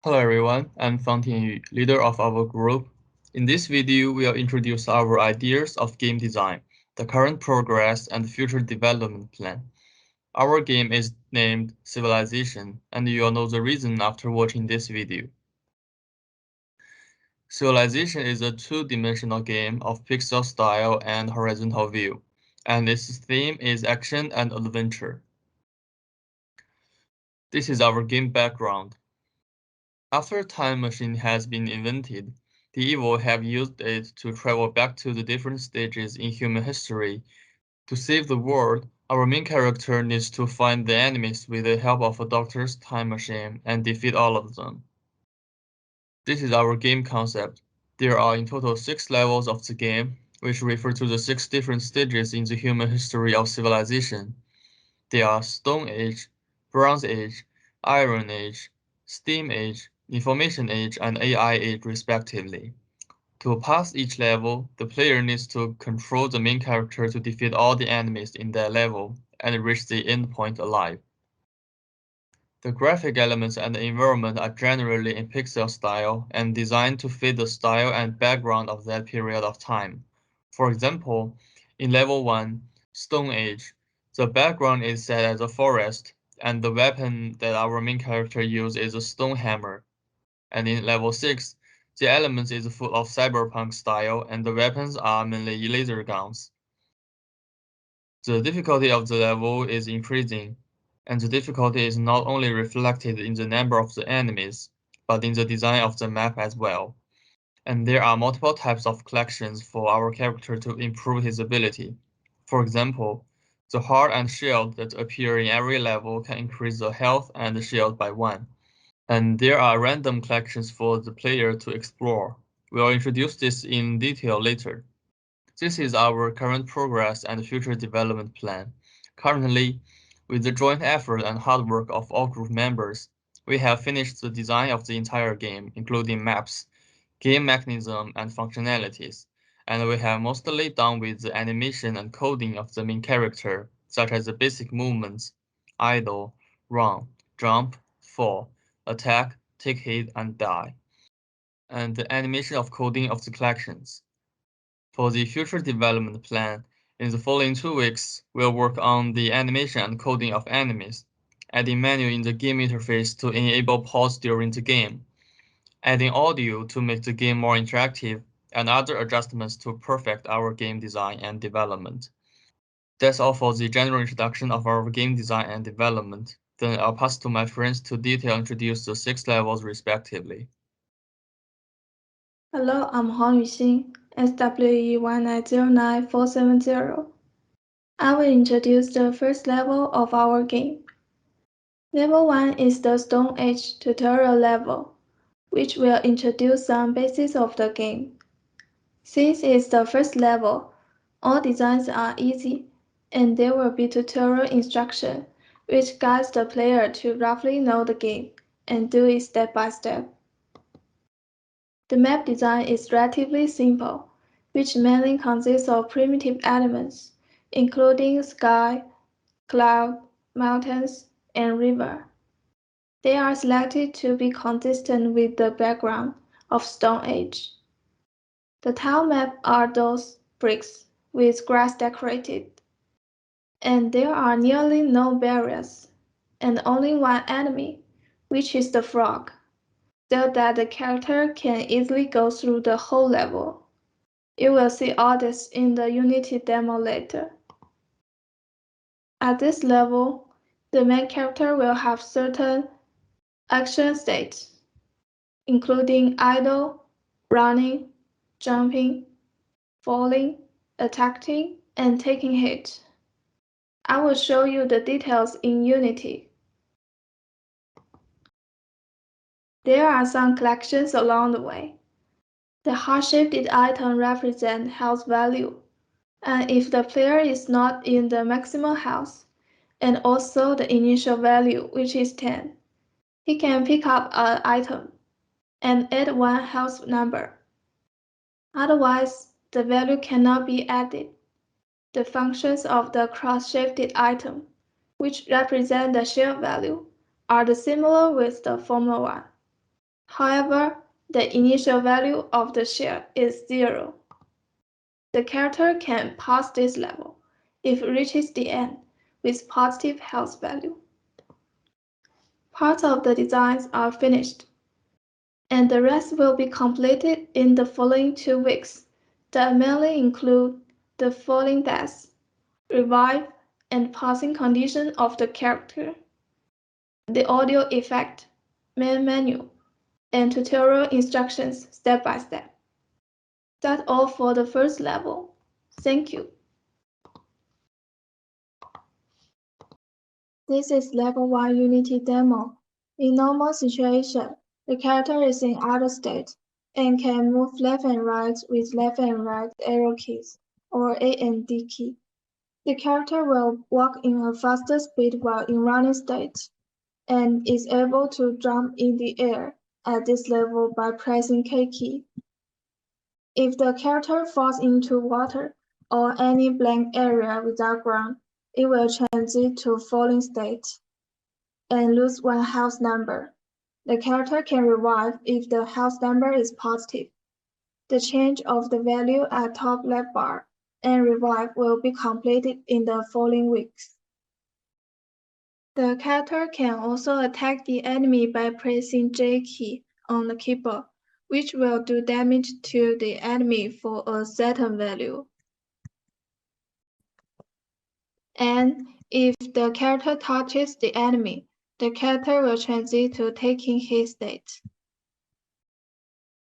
Hello everyone, I'm Fang Tianyu, leader of our group. In this video, we'll introduce our ideas of game design, the current progress, and future development plan. Our game is named Civilization, and you'll know the reason after watching this video. Civilization is a two-dimensional game of pixel style and horizontal view, and its theme is action and adventure. This is our game background. After a time machine has been invented, the evil have used it to travel back to the different stages in human history. To save the world, our main character needs to find the enemies with the help of a doctor's time machine and defeat all of them. This is our game concept. There are in total 6 levels of the game, which refer to the 6 different stages in the human history of civilization. They are Stone Age, Bronze Age, Iron Age, Steam Age, Information Age, and AI Age respectively. To pass each level, the player needs to control the main character to defeat all the enemies in that level and reach the endpoint alive. The graphic elements and the environment are generally in pixel style and designed to fit the style and background of that period of time. For example, in level 1, Stone Age, the background is set as a forest, and the weapon that our main character uses is a stone hammer. And in level 6, the elements is full of cyberpunk style, and the weapons are mainly laser guns. The difficulty of the level is increasing, and the difficulty is not only reflected in the number of the enemies, but in the design of the map as well. And there are multiple types of collections for our character to improve his ability. For example, the heart and shield that appear in every level can increase the health and the shield by 1. And there are random collections for the player to explore. We'll introduce this in detail later. This is our current progress and future development plan. Currently, with the joint effort and hard work of all group members, we have finished the design of the entire game, including maps, game mechanism, and functionalities, and we have mostly done with the animation and coding of the main character, such as the basic movements, idle, run, jump, fall, attack, take hit, and die, and the animation of coding of the collections. For the future development plan, in the following 2 weeks, we'll work on the animation and coding of enemies, adding menu in the game interface to enable pause during the game, adding audio to make the game more interactive, and other adjustments to perfect our game design and development. That's all for the general introduction of our game design and development. Then I'll pass to my friends to detail introduce the 6 levels respectively. Hello, I'm Huang Yuxin, SWE1909470. I will introduce the first level of our game. Level 1 is the Stone Age tutorial level, which will introduce some basics of the game. Since it's the first level, all designs are easy, and there will be tutorial instruction, which guides the player to roughly know the game and do it step by step. The map design is relatively simple, which mainly consists of primitive elements, including sky, cloud, mountains, and river. They are selected to be consistent with the background of Stone Age. The tile map are those bricks with grass decorated, and there are nearly no barriers, and only one enemy, which is the frog, so that the character can easily go through the whole level. You will see all this in the Unity demo later. At this level, the main character will have certain action states, including idle, running, jumping, falling, attacking, and taking hit. I will show you the details in Unity. There are some collections along the way. The heart-shaped item represents health value, and if the player is not in the maximum health, and also the initial value, which is 10, he can pick up an item and add one health number. Otherwise, the value cannot be added. The functions of the cross-shifted item, which represent the shield value, are similar with the former one. However, the initial value of the shell is 0. The character can pass this level if it reaches the end with positive health value. Parts of the designs are finished, and the rest will be completed in the following 2 weeks that mainly include the falling death, revive, and passing condition of the character, the audio effect, main menu, and tutorial instructions step by step. That's all for the first level. Thank you. This is level 1 Unity demo. In normal situation, the character is in auto state and can move left and right with left and right arrow keys, or A and D key. The character will walk in a faster speed while in running state, and is able to jump in the air at this level by pressing K key. If the character falls into water or any blank area without ground, it will transit to falling state and lose 1 health number. The character can revive if the health number is positive. The change of the value at top left bar and revive will be completed in the following weeks. The character can also attack the enemy by pressing J key on the keyboard, which will do damage to the enemy for a certain value. And if the character touches the enemy, the character will transit to taking his state.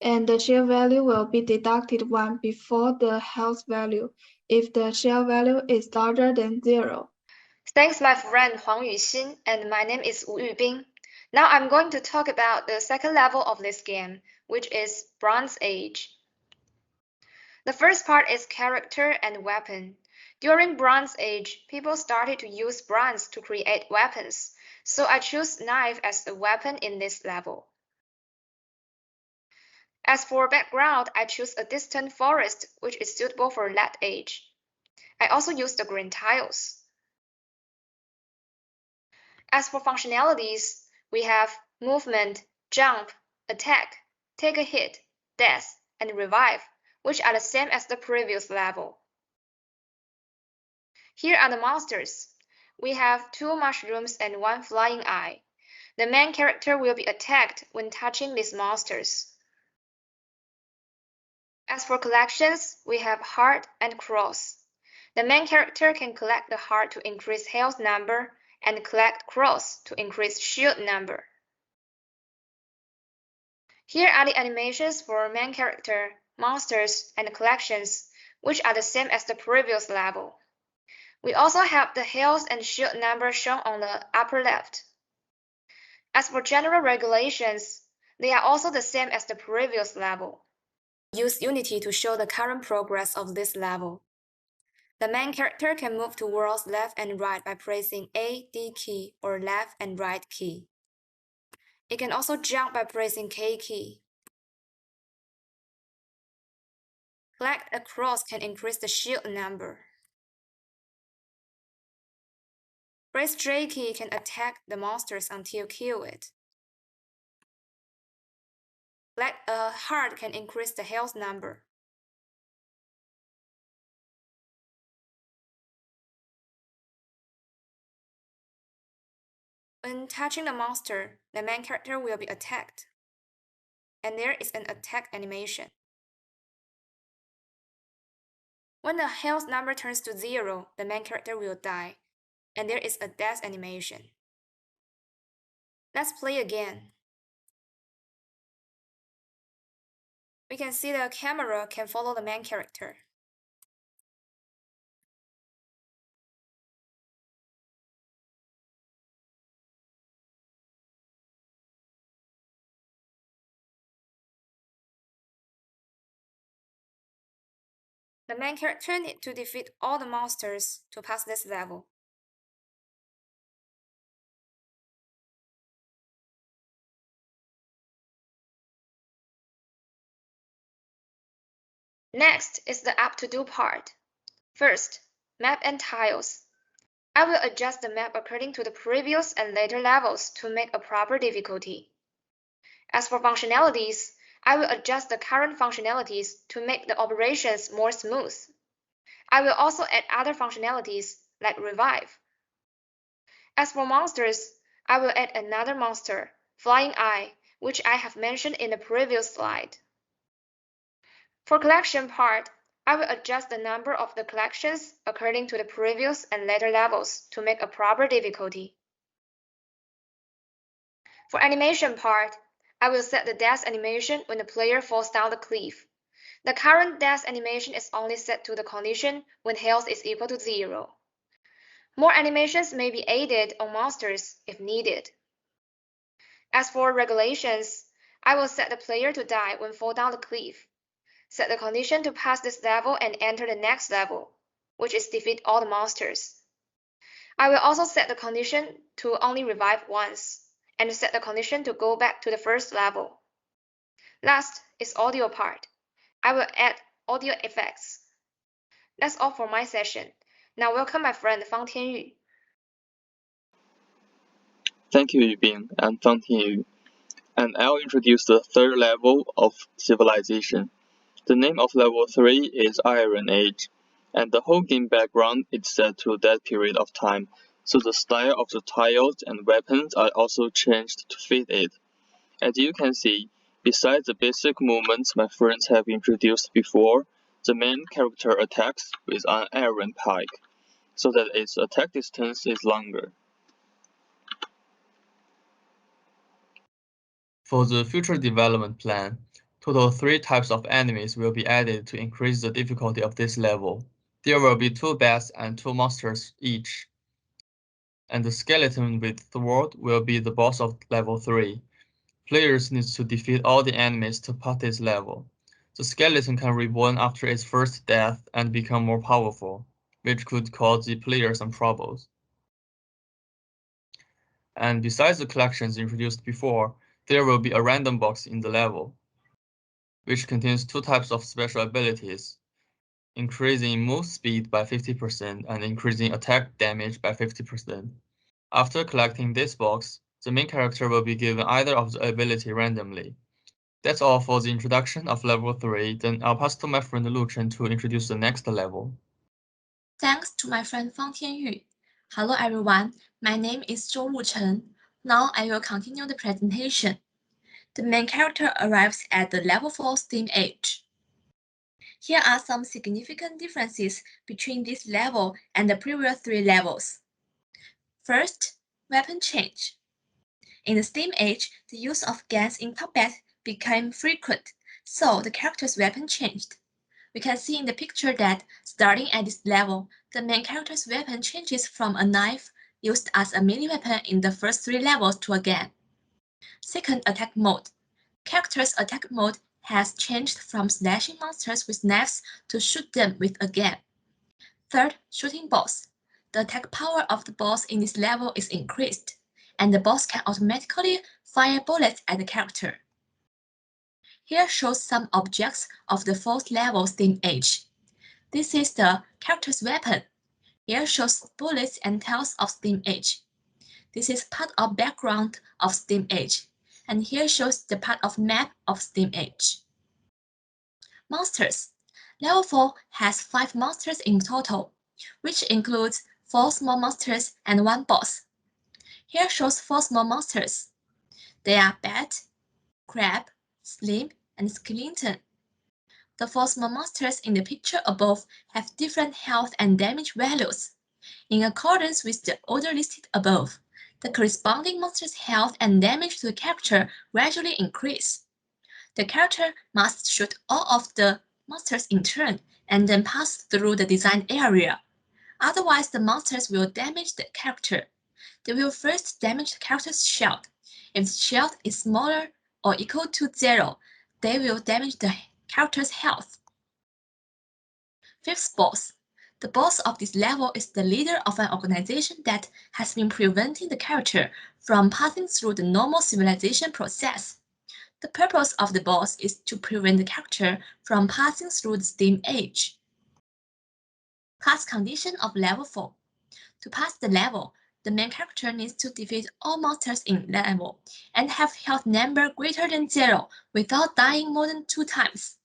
And the shell value will be deducted 1 before the health value if the shell value is larger than 0. Thanks, my friend Huang Yuxin, and my name is Wu Yubing. Now I'm going to talk about the second level of this game, which is Bronze Age. The first part is character and weapon. During Bronze Age, people started to use bronze to create weapons, so I choose knife as the weapon in this level. As for background, I choose a distant forest, which is suitable for that age. I also use the green tiles. As for functionalities, we have movement, jump, attack, take a hit, death, and revive, which are the same as the previous level. Here are the monsters. We have 2 mushrooms and 1 flying eye. The main character will be attacked when touching these monsters. As for collections, we have heart and cross. The main character can collect the heart to increase health number and collect cross to increase shield number. Here are the animations for main character, monsters, and collections, which are the same as the previous level. We also have the health and shield number shown on the upper left. As for general regulations, they are also the same as the previous level. Use Unity to show the current progress of this level. The main character can move towards left and right by pressing A, D key or left and right key. It can also jump by pressing K key. Collect a cross can increase the shield number. Press J key can attack the monsters until kill it. Collect a heart can increase the health number. When touching the monster, the main character will be attacked. And there is an attack animation. When the health number turns to 0, the main character will die, and there is a death animation. Let's play again. We can see the camera can follow the main character. The main character needs to defeat all the monsters to pass this level. Next is the up to do part. First, map and tiles. I will adjust the map according to the previous and later levels to make a proper difficulty. As for functionalities, I will adjust the current functionalities to make the operations more smooth. I will also add other functionalities like revive. As for monsters, I will add another monster, Flying Eye, which I have mentioned in the previous slide. For collection part, I will adjust the number of the collections according to the previous and later levels to make a proper difficulty. For animation part, I will set the death animation when the player falls down the cliff. The current death animation is only set to the condition when health is equal to 0. More animations may be added on monsters if needed. As for regulations, I will set the player to die when fall down the cliff. Set the condition to pass this level and enter the next level, which is defeat all the monsters. I will also set the condition to only revive once, and set the condition to go back to the first level. Last is audio part. I will add audio effects. That's all for my session. Now welcome my friend Fang Tianyu. Thank you, Yubing and Fang Tianyu. And I'll introduce the third level of civilization. The name of level 3 is Iron Age, and the whole game background is set to that period of time, so the style of the tiles and weapons are also changed to fit it. As you can see, besides the basic movements my friends have introduced before, the main character attacks with an iron pike, so that its attack distance is longer. For the future development plan, total 3 types of enemies will be added to increase the difficulty of this level. There will be 2 bats and 2 monsters each. And the skeleton with sword will be the boss of level 3. Players need to defeat all the enemies to pass this level. The skeleton can reborn after its first death and become more powerful, which could cause the player some troubles. And besides the collections introduced before, there will be a random box in the level, which contains 2 types of special abilities, increasing move speed by 50% and increasing attack damage by 50%. After collecting this box, the main character will be given either of the ability randomly. That's all for the introduction of level 3, then I'll pass to my friend Lu Chen to introduce the next level. Thanks to my friend Fang Tianyu. Hello everyone, my name is Zhou Lu Chen. Now I will continue the presentation. The main character arrives at the level 4 Steam Age. Here are some significant differences between this level and the previous 3 levels. First, weapon change. In the Steam Age, the use of guns in combat became frequent, so the character's weapon changed. We can see in the picture that, starting at this level, the main character's weapon changes from a knife used as a melee weapon in the first 3 levels to a gun. Second, attack mode. Character's attack mode has changed from slashing monsters with knives to shoot them with a gun. Third, shooting boss. The attack power of the boss in this level is increased, and the boss can automatically fire bullets at the character. Here shows some objects of the 4th level Steam Age. This is the character's weapon. Here shows bullets and tails of Steam Age. This is part of background of Steam Age, and here shows the part of map of Steam Age. Monsters. Level 4 has 5 monsters in total, which includes 4 small monsters and 1 boss. Here shows 4 small monsters. They are Bat, Crab, Slim, and Skeleton. The 4 small monsters in the picture above have different health and damage values. In accordance with the order listed above, the corresponding monster's health and damage to the character gradually increase. The character must shoot all of the monsters in turn and then pass through the designed area. Otherwise, the monsters will damage the character. They will first damage the character's shield. If the shield is smaller or equal to 0, they will damage the character's health. 5th boss. The boss of this level is the leader of an organization that has been preventing the character from passing through the normal civilization process. The purpose of the boss is to prevent the character from passing through the Steam Age. Pass condition of level 4. To pass the level, the main character needs to defeat all monsters in level and have health number greater than 0 without dying more than 2 times.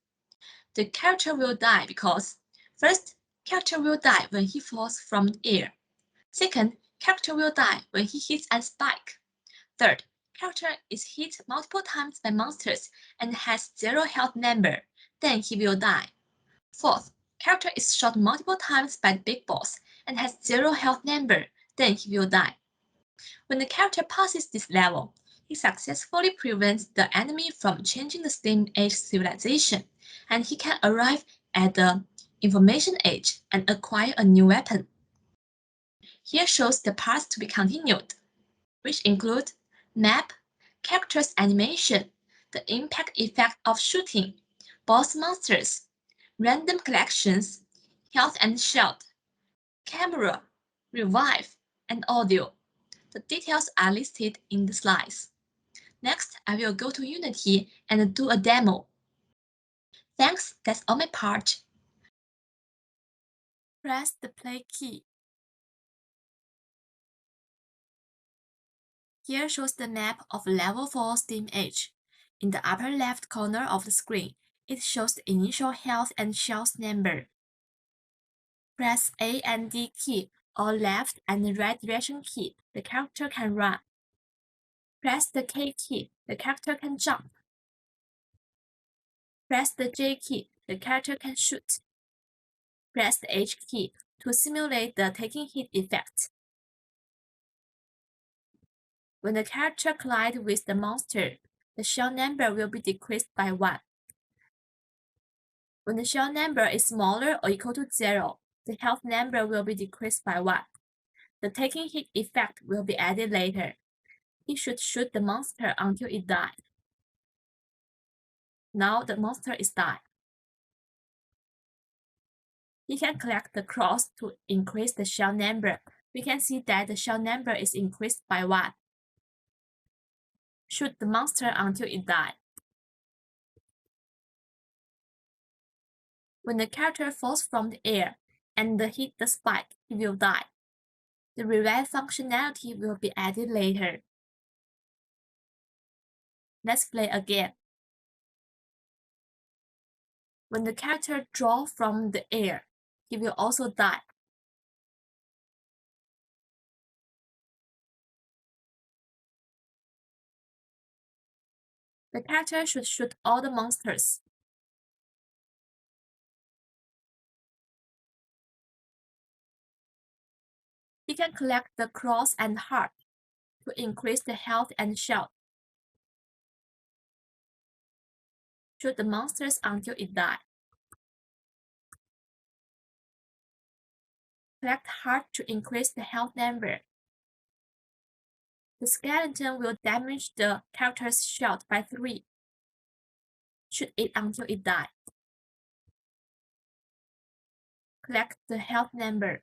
The character will die because, first, character will die when he falls from the air. Second, character will die when he hits a spike. Third, character is hit multiple times by monsters and has 0 health number, then he will die. Fourth, character is shot multiple times by the big boss and has 0 health number, then he will die. When the character passes this level, he successfully prevents the enemy from changing the Steam Age civilization, and he can arrive at the Information Age and acquire a new weapon. Here shows the parts to be continued, which include map, character's animation, the impact effect of shooting, boss monsters, random collections, health and shield, camera, revive, and audio. The details are listed in the slides. Next, I will go to Unity and do a demo. Thanks, that's all my part. Press the play key. Here shows the map of Level 4 Steam Age. In the upper left corner of the screen, it shows the initial health and shield number. Press A and D key or left and right direction key, the character can run. Press the K key, the character can jump. Press the J key, the character can shoot. Press the H key to simulate the taking hit effect. When the character collides with the monster, the shield number will be decreased by 1. When the shield number is smaller or equal to 0, the health number will be decreased by 1. The taking hit effect will be added later. He should shoot the monster until it dies. Now the monster is died. He can collect the cross to increase the shield number. We can see that the shield number is increased by 1. Shoot the monster until it dies. When the character falls from the air and hit the spike, he will die. The revive functionality will be added later. Let's play again. When the character drops from the air, he will also die. The character should shoot all the monsters. He can collect the cross and heart to increase the health and shield. Shoot the monsters until it dies. Collect heart to increase the health number. The skeleton will damage the character's shield by 3. Shoot it until it dies. Collect the health number.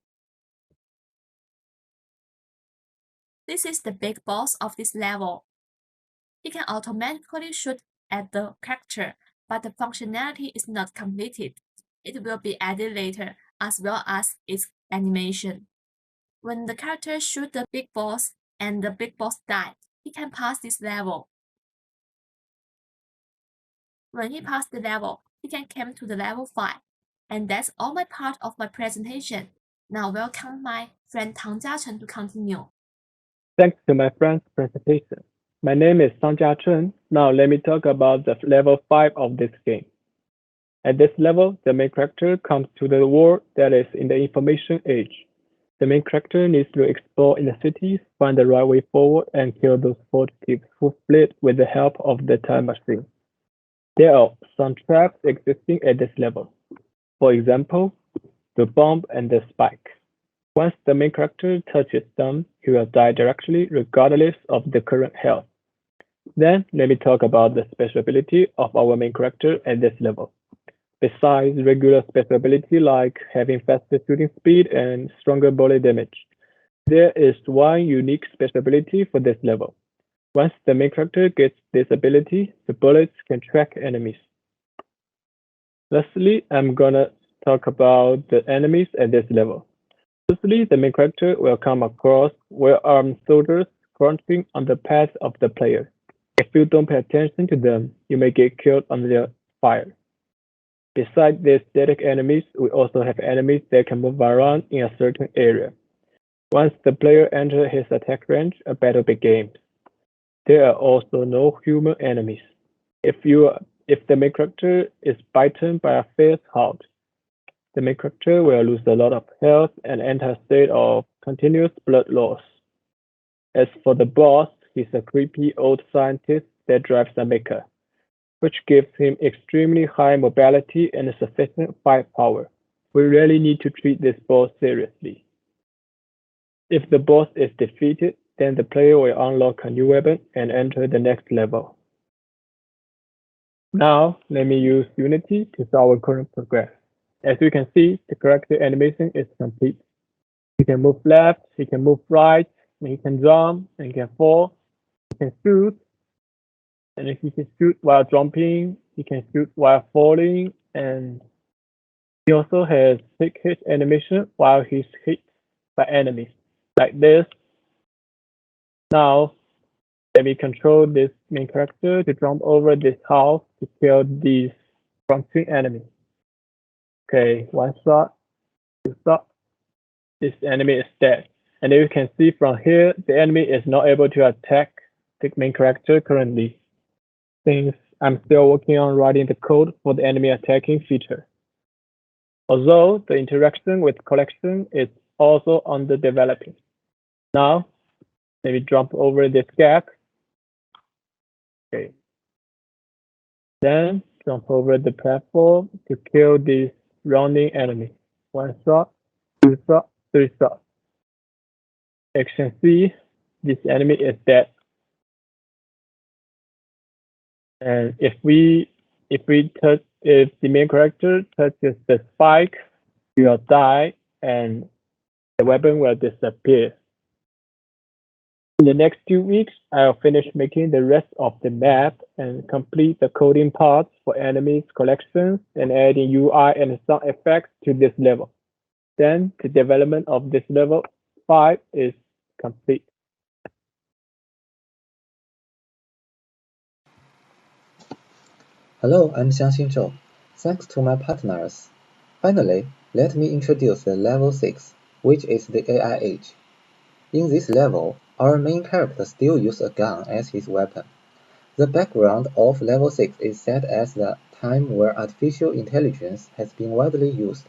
This is the big boss of this level. He can automatically shoot at the character, but the functionality is not completed. It will be added later, as well as its animation. When the character shoots the big boss and the big boss dies, he can pass this level. When he passed the level, he can come to the level 5. And that's all my part of my presentation. Now welcome my friend Tang Jiachen to continue. Thanks to my friend's presentation. My name is Sang Jiachun. Now let me talk about the level 5 of this game. At this level, the main character comes to the world that is in the information age. The main character needs to explore in the cities, find the right way forward, and kill those fugitives who fled with the help of the time machine. There are some traps existing at this level. For example, the bomb and the spike. Once the main character touches them, he will die directly regardless of the current health. Then let me talk about the special ability of our main character at this level. Besides regular special ability like having faster shooting speed and stronger body damage, there is one unique special ability for this level. Once the main character gets this ability, the bullets can track enemies. Lastly, I'm gonna talk about the enemies at this level. Firstly, the main character will come across well-armed soldiers crouching on the path of the player. If you don't pay attention to them, you may get killed under their fire. Besides these static enemies, we also have enemies that can move around in a certain area. Once the player enters his attack range, a battle begins. There are also no human enemies. If the main character is bitten by a fierce hound, the main character will lose a lot of health and enter a state of continuous blood loss. As for the boss, he's a creepy old scientist that drives a mecha, which gives him extremely high mobility and sufficient firepower. We really need to treat this boss seriously. If the boss is defeated, then the player will unlock a new weapon and enter the next level. Now, let me use Unity to show our current progress. As you can see, the character animation is complete. He can move left, he can move right, and he can jump, and he can fall, he can shoot, and if he can shoot while jumping, he can shoot while falling, and he also has quick hit animation while he's hit by enemies, like this. Now, let me control this main character to jump over this house to kill these crouching enemies. Okay, one shot, two shots. This enemy is dead. And you can see from here, the enemy is not able to attack the main character currently, since I'm still working on writing the code for the enemy attacking feature. Although the interaction with collection is also under developing. Now, let me jump over this gap. Okay. Then jump over the platform to kill this running enemy. One shot, two shots, three shots. As you can see, this enemy is dead. And if the main character touches the spike, you will die and the weapon will disappear. In the next 2 weeks, I'll finish making the rest of the map and complete the coding parts for enemies collections and adding UI and sound effects to this level. Then the development of this level 5 is complete. Hello, I'm Xiangxin Zhou. Thanks to my partners. Finally, let me introduce the level 6, which is the AI Age. In this level, our main character still uses a gun as his weapon. The background of level 6 is set as the time where artificial intelligence has been widely used.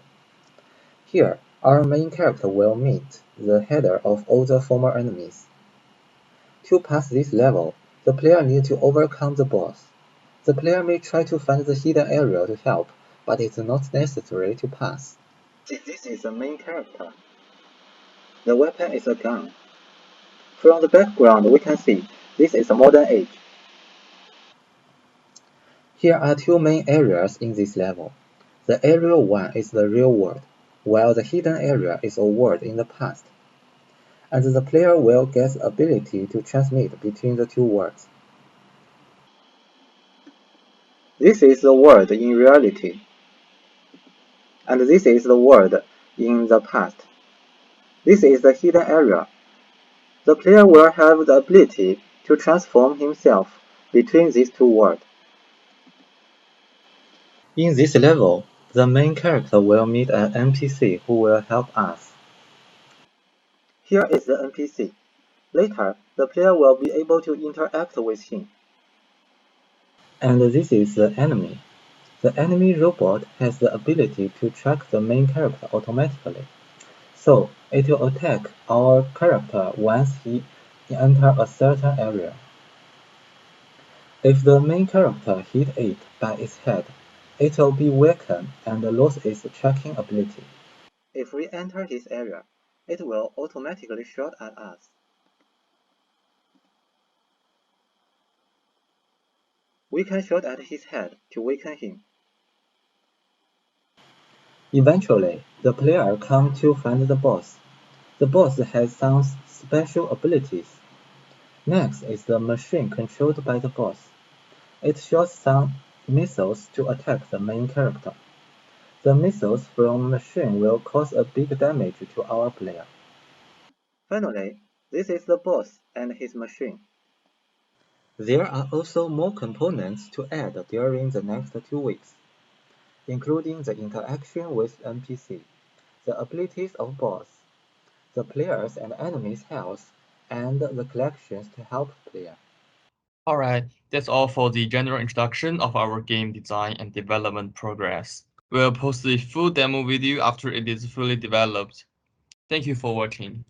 Here, our main character will meet the header of all the former enemies. To pass this level, the player needs to overcome the boss. The player may try to find the hidden area to help, but it's not necessary to pass. This is the main character. The weapon is a gun. From the background we can see this is a modern age. Here are two main areas in this level. The area 1 is the real world, while the hidden area is a world in the past. And the player will get the ability to transmit between the two worlds. This is the world in reality, and this is the world in the past. This is the hidden area. The player will have the ability to transform himself between these two worlds. In this level, the main character will meet an NPC who will help us. Here is the NPC. Later, the player will be able to interact with him. And this is the enemy. The enemy robot has the ability to track the main character automatically. So, it will attack our character once he enters a certain area. If the main character hit it by its head, it will be weakened and lose its tracking ability. If we enter his area, it will automatically shoot at us. We can shoot at his head to weaken him. Eventually, the player comes to find the boss. The boss has some special abilities. Next is the machine controlled by the boss. It shoots some missiles to attack the main character. The missiles from machine will cause a big damage to our player. Finally, this is the boss and his machine. There are also more components to add during the next 2 weeks, including the interaction with NPC, the abilities of boss, the players and enemies' health, and the collections to help player. Alright, that's all for the general introduction of our game design and development progress. We'll post the full demo video after it is fully developed. Thank you for watching.